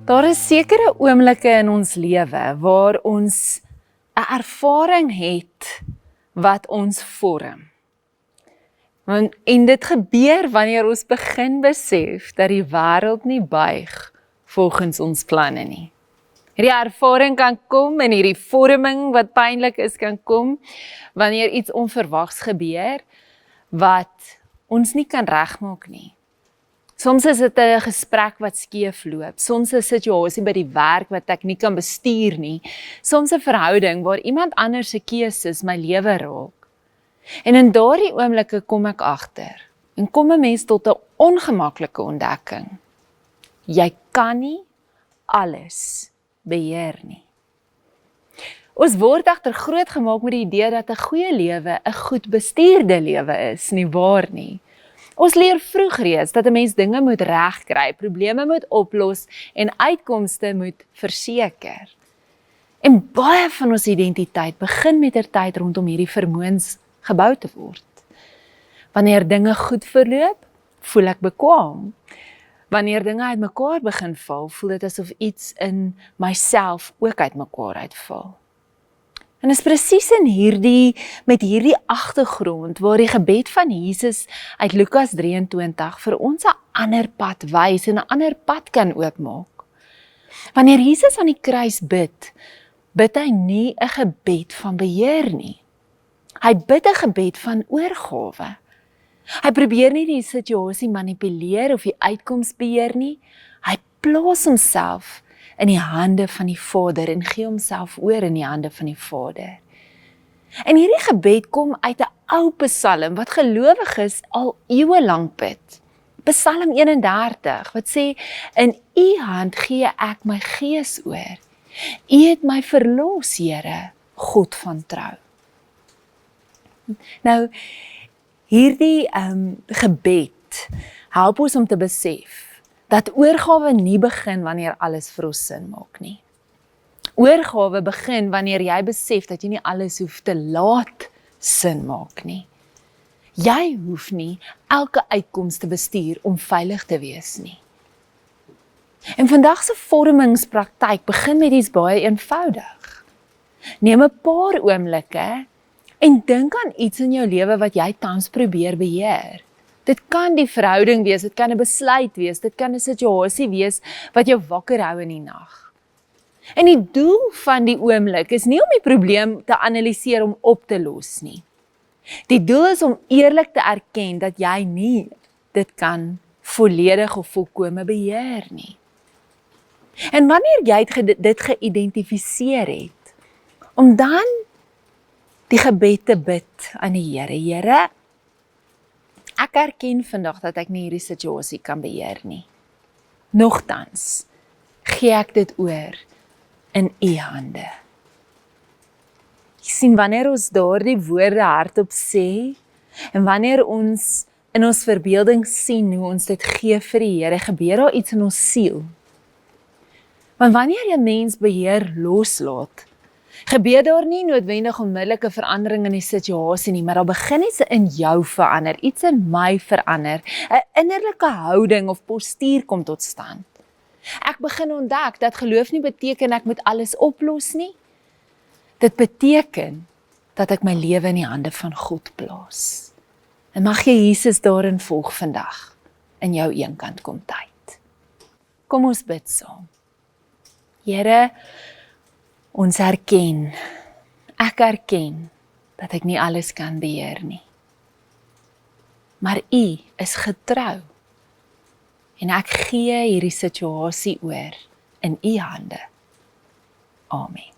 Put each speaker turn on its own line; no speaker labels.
Daar is sekere oomblikke in ons lewe waar ons 'n ervaring het wat ons vorm. En dit gebeur wanneer ons begin besef dat die wêreld nie buig volgens ons planne nie. Hierdie ervaring kan kom en hierdie vorming wat pynlik is kan kom wanneer iets onverwags gebeur wat ons nie kan regmaak nie. Soms is dit 'n gesprek wat skeef loop, soms 'n situasie by die werk wat ek nie kan bestuur nie, soms 'n verhouding waar iemand anders se keuses my lewe raak. En in daardie oomblikke kom ek agter en kom 'n mens tot 'n ongemaklike ontdekking. Jy kan nie alles beheer nie. Ons word egter grootgemaak met die idee dat 'n goeie lewe 'n goed bestuurde lewe is, nie waar nie? Ons leer vroeg reeds dat 'n mens dinge moet regkry, probleme moet oplos en uitkomste moet verseker. En baie van ons identiteit begin mettertyd rondom hierdie vermoëns gebou te word. Wanneer dinge goed verloop, voel ek bekwam. Wanneer dinge uitmekaar begin val, voel dit asof iets in myself ook uitmekaar uitval. En is presies met hierdie agtergrond waar die gebed van Jesus uit Lukas 23 vir ons 'n ander pad wys en 'n ander pad kan oopmaak. Wanneer Jesus aan die kruis bid hy nie 'n gebed van beheer nie. Hy bid 'n gebed van oorgawe. Hy probeer nie die situasie manipuleer of die uitkoms beheer nie. Hy plaas homself in die hande van die Vader en gee homself oor in die hande van die Vader. En hierdie gebed kom uit 'n ou psalm wat gelowiges al eeue lank bid. Psalm 31 wat sê, in U hand gee ek my gees oor. U het my verlos, Here, God van trou. Nou, hierdie gebed help ons om te besef dat oorgawe nie begin wanneer alles vir ons sin maak nie. Oorgawe begin wanneer jy besef dat jy nie alles hoef te laat sin maak nie. Jy hoef nie elke uitkoms te bestuur om veilig te wees nie. En vandag se vormingspraktyk begin met iets baie eenvoudig. Neem 'n paar oomblikke en dink aan iets in jou lewe wat jy tans probeer beheer. Dit kan die verhouding wees, dit kan 'n besluit wees, dit kan 'n situasie wees wat jou wakker hou in die nag. En die doel van die oomblik is nie om die probleem te analiseer om op te los nie. Die doel is om eerlik te erken dat jy nie dit kan volledig of volkome beheer nie. En wanneer jy dit geïdentifiseer het, om dan die gebed te bid aan die Here. Here, ek erken vandag dat ek nie hierdie situasie kan beheer nie. Nogtans, gee ek dit oor in U hande. Jy sien, wanneer ons daardie woorde hardop sê, en wanneer ons in ons verbeelding sien hoe ons dit gee vir die Here, gebeur daar iets in ons siel. Want wanneer jy mens beheer loslaat, gebeur daar nie noodwendig onmiddellike verandering in die situasie nie, maar daar begin iets in jou verander, iets in my verander, 'n innerlike houding of postuur kom tot stand. Ek begin ontdek dat geloof nie beteken ek moet alles oplos nie. Dit beteken dat ek my lewe in die hande van God plaas. En mag jy Jesus daarin volg vandag, in jou eenkant kom tyd. Kom ons bid saam. Here, ons erken, ek erken dat ek nie alles kan beheer nie. Maar U is getrou en ek gee hierdie situasie oor in U hande. Amen.